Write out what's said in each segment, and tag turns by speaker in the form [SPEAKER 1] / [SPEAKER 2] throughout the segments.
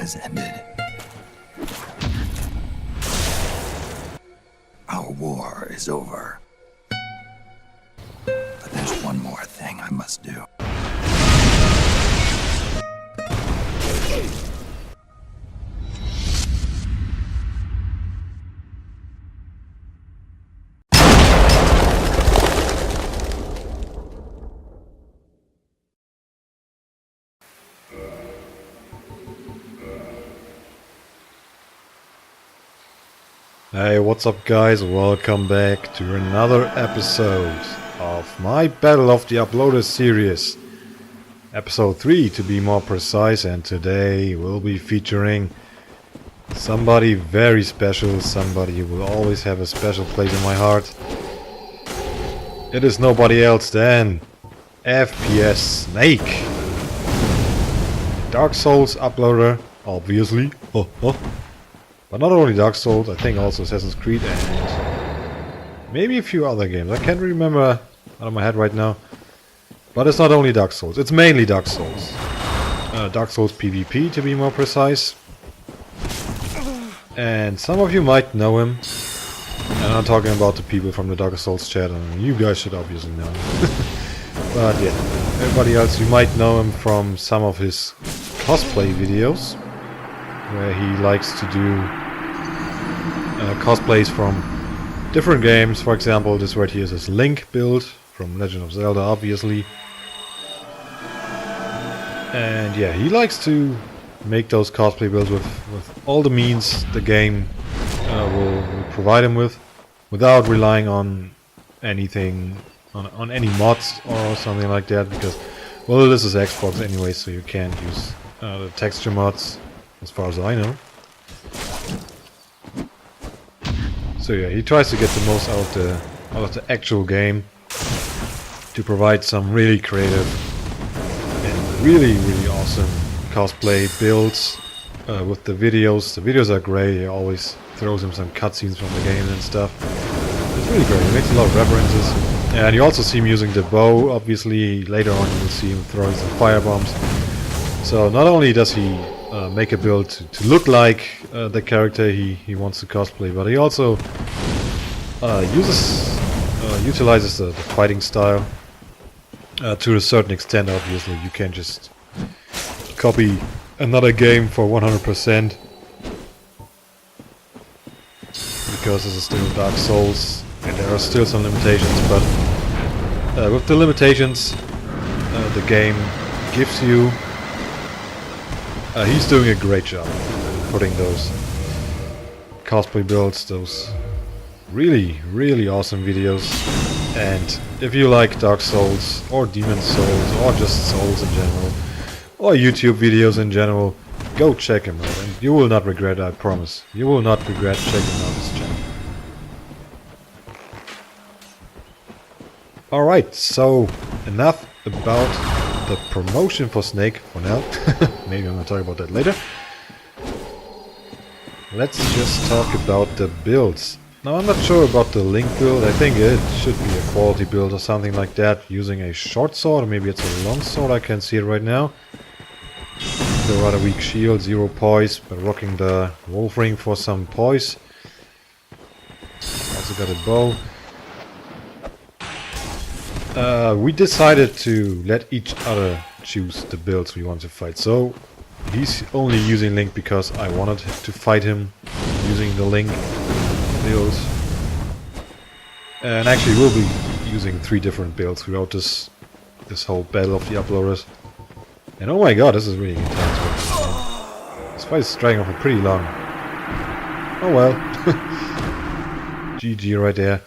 [SPEAKER 1] has ended. Our war is over. But there's one more thing I must do.
[SPEAKER 2] Hey, what's up guys? Welcome back to another episode of my Battle of the Uploaders series. Episode 3 to be more precise, and today we'll be featuring somebody very special, somebody who will always have a special place in my heart. It is nobody else than FPS Snake. Dark Souls uploader, obviously. But not only Dark Souls, I think also Assassin's Creed and maybe a few other games. I can't remember out of my head right now. But it's not only Dark Souls, it's mainly Dark Souls. Dark Souls PvP to be more precise. And some of you might know him. And I'm talking about the people from the Dark Souls chat, and you guys should obviously know him. But yeah, everybody else, you might know him from some of his cosplay videos, where he likes to do cosplays from different games. For example, this right here is his Link build from Legend of Zelda, obviously. And yeah, he likes to make those cosplay builds with all the means the game will provide him with, without relying on anything, on any mods or something like that, because, well, this is Xbox anyway, so you can't use the texture mods, as far as I know. So yeah, he tries to get the most out of the actual game to provide some really creative and really awesome cosplay builds with the videos. The videos are great. He always throws him some cutscenes from the game and stuff. It's really great. He makes a lot of references. And you also see him using the bow. Obviously, later on you will see him throwing some firebombs. So not only does he make a build to look like the character he wants to cosplay, but he also utilizes the fighting style to a certain extent. Obviously, you can't just copy another game for 100%, because this is still Dark Souls and there are still some limitations, but with the limitations the game gives you, he's doing a great job putting those cosplay builds, those really awesome videos. And if you like Dark Souls or Demon Souls or just Souls in general, or YouTube videos in general, go check him out and you will not regret it, I promise. You will not regret checking out his channel. Alright, so enough about the promotion for Snake for now. Maybe I'm gonna talk about that later. Let's just talk about the builds. Now, I'm not sure about the Link build. I think it should be a quality build or something like that, using a short sword, or maybe it's a long sword. I can't see it right now. The rather weak shield, 0 poise, but rocking the wolf ring for some poise. Also got a bow. We decided to let each other choose the builds we want to fight. So he's only using Link because I wanted to fight him using the Link build. And actually we'll be using 3 different builds throughout this whole Battle of the Uploaders. And oh my god, this is really intense. This fight is dragging on pretty long. Oh well. GG right there.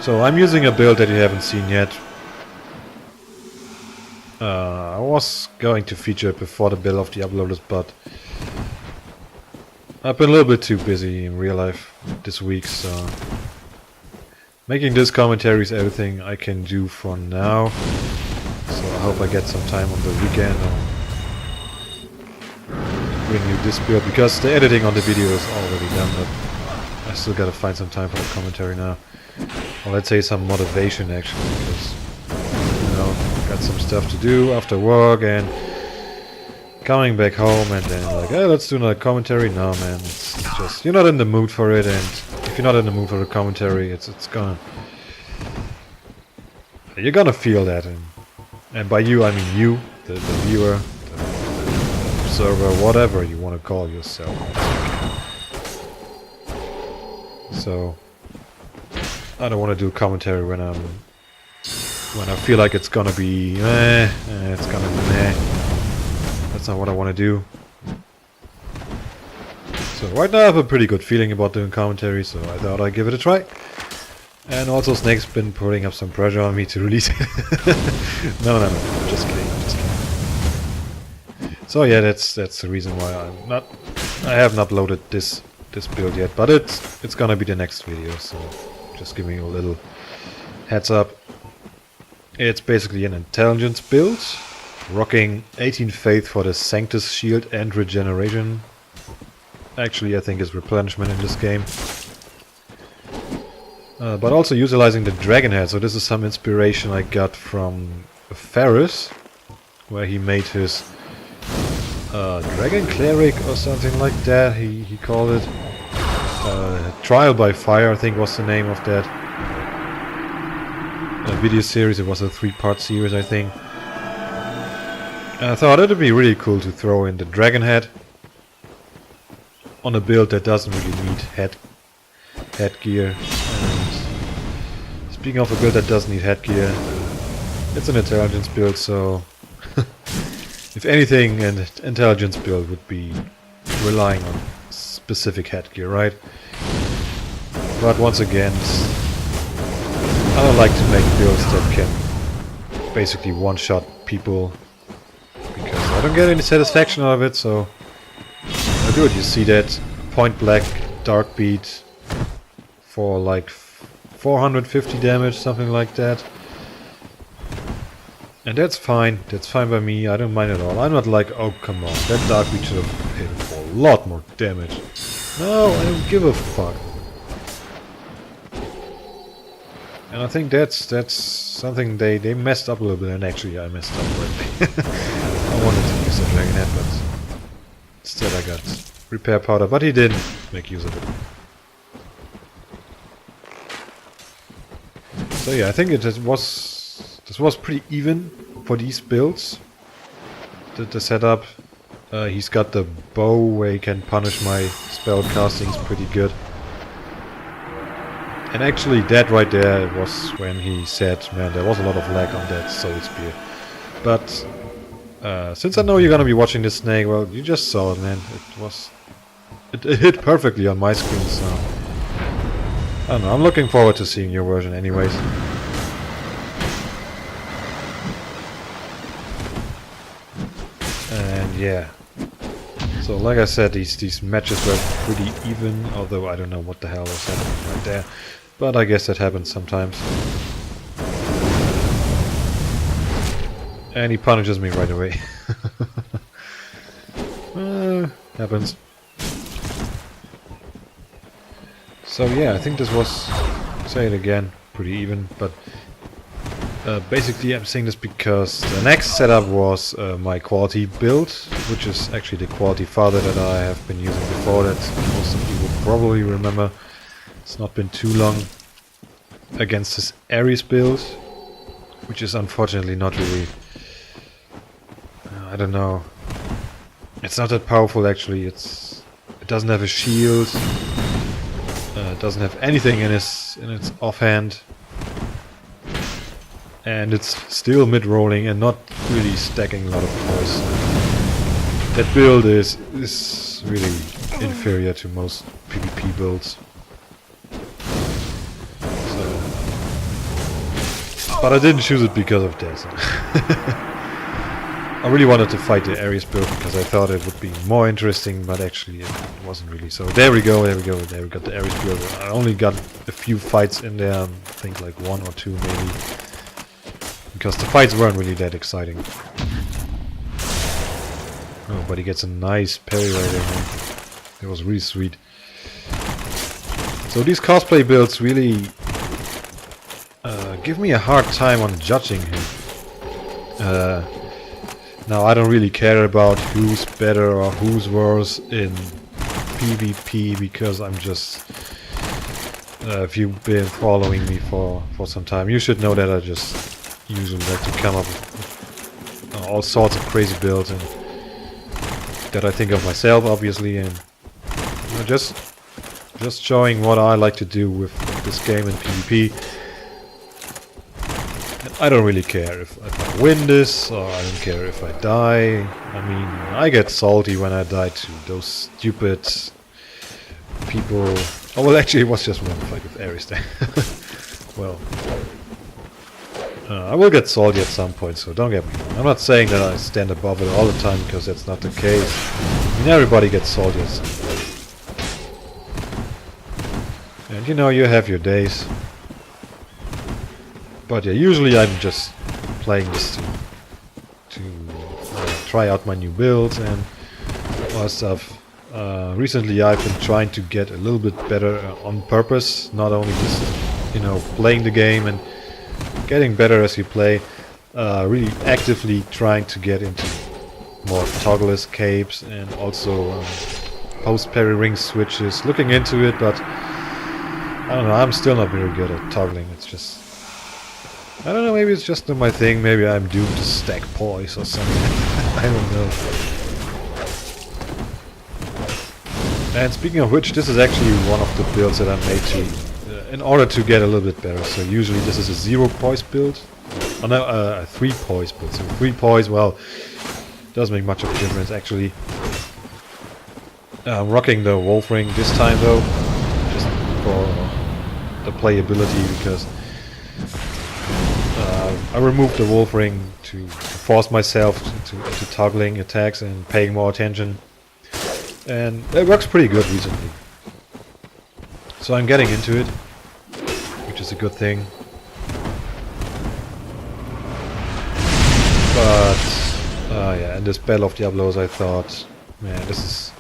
[SPEAKER 2] So I'm using a build that you haven't seen yet. I was going to feature it before the Battle of the Uploaders, but I've been a little bit too busy in real life this week, so making this commentary is everything I can do for now. So I hope I get some time on the weekend and bring you this build, because the editing on the video is already done, but I still gotta find some time for the commentary now. Or let's say some motivation actually, because, you know, got some stuff to do after work, and coming back home and then like, hey, let's do another commentary. No, man, it's just you're not in the mood for it, and if you're not in the mood for the commentary, you're gonna feel that, and by you I mean you, the viewer, the observer, whatever you want to call yourself. So I don't want to do commentary when I feel like it's gonna be it's gonna be That's not what I want to do. So right now I have a pretty good feeling about doing commentary, so I thought I'd give it a try. And also Snake's been putting up some pressure on me to release it. No, just kidding. So yeah, that's the reason why I haven't uploaded this build yet, but it's gonna be the next video, so just giving you a little heads up. It's basically an intelligence build, rocking 18 faith for the Sanctus shield and regeneration. Actually, I think it's replenishment in this game. But also utilizing the dragon head, so this is some inspiration I got from Ferris, where he made his dragon cleric or something like that, he called it. Trial by Fire, I think was the name of that video series. It was a 3-part series, I think. And I thought it'd be really cool to throw in the dragon head on a build that doesn't really need headgear. And speaking of a build that doesn't need headgear, it's an intelligence build, so if anything, an intelligence build would be relying on specific headgear, right? But once again, I don't like to make builds that can basically one-shot people, because I don't get any satisfaction out of it, so I do it. You see that point blank dark beat for like 450 damage, something like that. And that's fine by me, I don't mind at all. I'm not like, oh come on, that dark beat should have hit him for a lot more damage. No, I don't give a fuck. And I think that's something they messed up a little bit, and actually I messed up with it. I wanted to use the dragon head, but instead I got repair powder, but he didn't make use of it. So yeah, I think this was pretty even for these builds. The setup. He's got the bow where he can punish my spell castings pretty good. And actually that right there was when he said, man, there was a lot of lag on that soul spear. But since I know you're gonna be watching this, Snake, well, you just saw it, man. It hit perfectly on my screen, so I don't know, I'm looking forward to seeing your version anyways. And yeah. So like I said, these matches were pretty even, although I don't know what the hell was happening right there. But I guess that happens sometimes. And he punishes me right away. Happens. So yeah, I think this was, say it again, pretty even, but basically I'm saying this because the next setup was my quality build, which is actually the quality father that I have been using before, that most of you will probably remember. It's not been too long, against this Ares build, which is unfortunately not really, I don't know, it's not that powerful actually. It doesn't have a shield, it doesn't have anything in its offhand, and it's still mid-rolling and not really stacking a lot of points. That build is really inferior to most PvP builds. But I didn't choose it because of that. I really wanted to fight the Ares build because I thought it would be more interesting, but actually it wasn't really. So there we go, there we got the Ares build. I only got a few fights in there, I think like 1 or 2 maybe. Because the fights weren't really that exciting. Oh, but he gets a nice parry right there. It was really sweet. So these cosplay builds really give me a hard time on judging him. Now I don't really care about who's better or who's worse in PvP, because I'm just... if you've been following me for some time, you should know that I just usually like to come up with all sorts of crazy builds, and that I think of myself, obviously, and you know, just showing what I like to do with this game in PvP. And I don't really care if I win this, or I don't care if I die. I mean, I get salty when I die to those stupid people. Oh, well, actually, it was just one fight with Ares there. Well, I will get salty at some point, so don't get me wrong. I'm not saying that I stand above it all the time, because that's not the case. I mean, everybody gets salty at some point. And you know, you have your days. But yeah, usually I'm just playing this to try out my new builds and all that stuff. Recently I've been trying to get a little bit better on purpose, not only just, you know, playing the game and getting better as you play, really actively trying to get into more toggle escapes and also post-parry ring switches, looking into it, but I don't know, I'm still not very good at toggling. It's just, I don't know, maybe it's just not my thing, maybe I'm doomed to stack poise or something. I don't know. And speaking of which, this is actually one of the builds that I made to, in order to get a little bit better. So usually this is a 0 poise build. Oh no, a 3 poise build. So 3 poise, well, doesn't make much of a difference actually. I'm rocking the wolf ring this time though, just for the playability, because I removed the wolf ring to force myself into toggling attacks and paying more attention. And it works pretty good recently. So I'm getting into it, which is a good thing. But yeah, in this Battle of Diablos I thought, man, this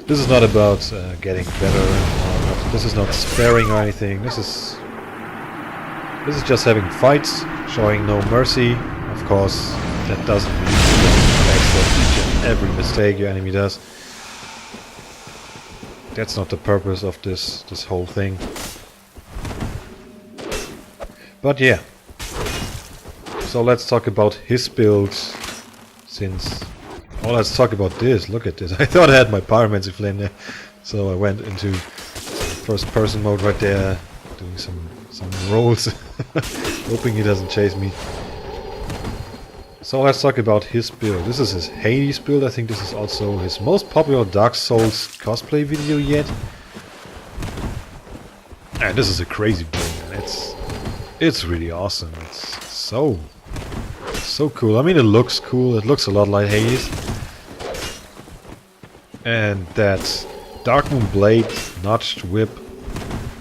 [SPEAKER 2] is not about getting better. This is not sparing or anything. This is just having fights, showing no mercy. Of course, that doesn't mean to accept each and every mistake your enemy does. That's not the purpose of this whole thing. But yeah. So let's talk about his builds. Oh, let's talk about this. Look at this. I thought I had my pyromancy flame there, so I went into first person mode right there, doing some rolls, hoping he doesn't chase me. So let's talk about his build. This is his Hades build. I think this is also his most popular Dark Souls cosplay video yet. And this is a crazy build, man. It's really awesome. It's so cool. I mean, it looks cool. It looks a lot like Hades. And that Darkmoon blade notched whip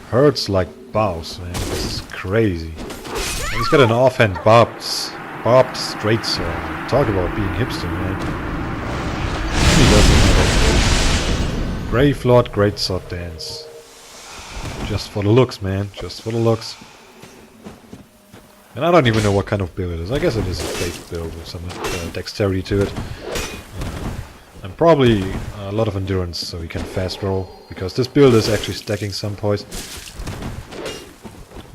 [SPEAKER 2] hurts like bows, man. This is crazy. And he's got an offhand barbed straight sword. Talk about being hipster, man. He doesn't. Grave Lord Great Sword Dance. Just for the looks, man. Just for the looks. And I don't even know what kind of build it is. I guess it is a faith build with some dexterity to it. And probably a lot of endurance, so you can fast roll. Because this build is actually stacking some poise.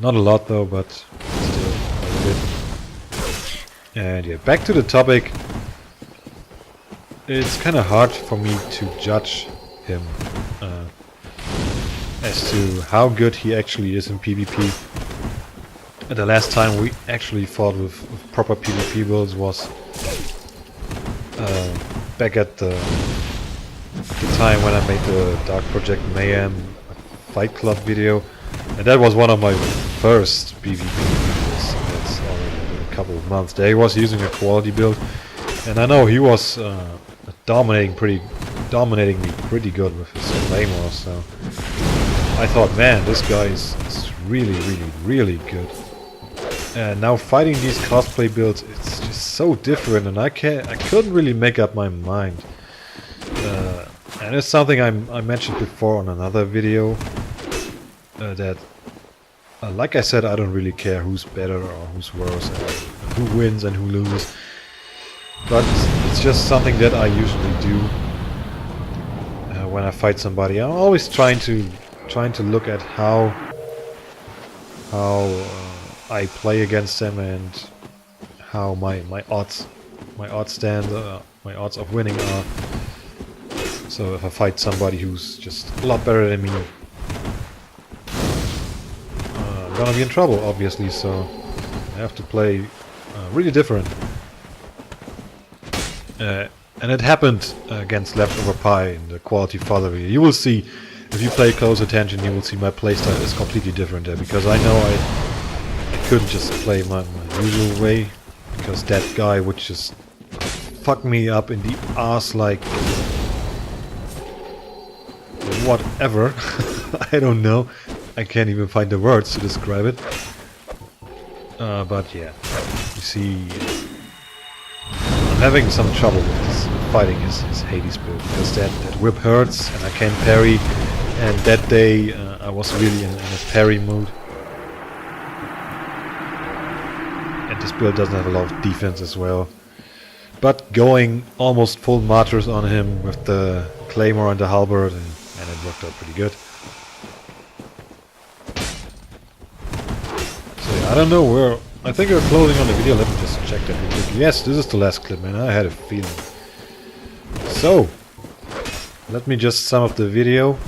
[SPEAKER 2] Not a lot though, but still a bit. And yeah, back to the topic. It's kind of hard for me to judge him as to how good he actually is in PvP. The last time we actually fought with proper PvP builds was back at the time when I made the Dark Project Mayhem Fight Club video, and that was one of my first PvP videos. That's already been a couple of months. There he was using a quality build, and I know he was dominating me pretty good with his claymore. So I thought, man, this guy is really good. And now fighting these cosplay builds, it's just so different, and I couldn't really make up my mind. And it's something I mentioned before on another video, that like I said, I don't really care who's better or who's worse, and who wins and who loses. but it's just something that I usually do when I fight somebody. I'm always trying to look at how I play against them and how my odds stand, my odds of winning are. So if I fight somebody who's just a lot better than me, I'm gonna be in trouble, obviously. So I have to play really different. And it happened against Leftover Pie in the quality father video. You will see, if you pay close attention, you will see my playstyle is completely different there, because I know I couldn't just play my usual way, because that guy would just fuck me up in the ass like whatever. I don't know. I can't even find the words to describe it. But yeah, you see, I'm having some trouble with this, fighting his Hades build, because that whip hurts and I can't parry, and that day I was really in a parry mood. And this build doesn't have a lot of defense as well. But going almost full martyrs on him with the claymore and the halberd, and it worked out pretty good. So yeah, I don't know where. I think we're closing on the video. Let me just check that real quick. Yes, this is the last clip, man. I had a feeling. So, let me just sum up the video.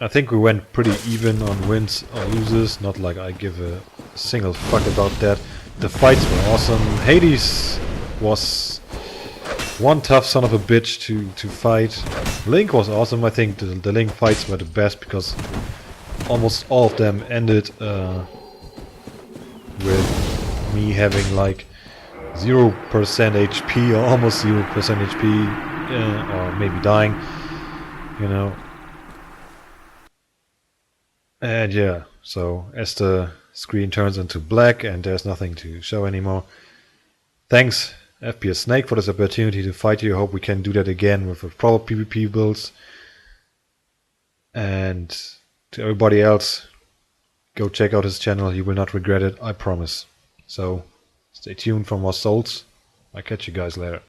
[SPEAKER 2] I think we went pretty even on wins or loses. Not like I give a single fuck about that. The fights were awesome. Hades was one tough son of a bitch to fight. Link was awesome. I think the Link fights were the best, because almost all of them ended with me having like 0% HP or almost 0% HP, or maybe dying, you know. And yeah, so as the screen turns into black and there's nothing to show anymore, thanks FPS Snake for this opportunity to fight you. I hope we can do that again with proper PvP builds. And to everybody else, go check out his channel. You will not regret it, I promise. So stay tuned for more souls. I'll catch you guys later.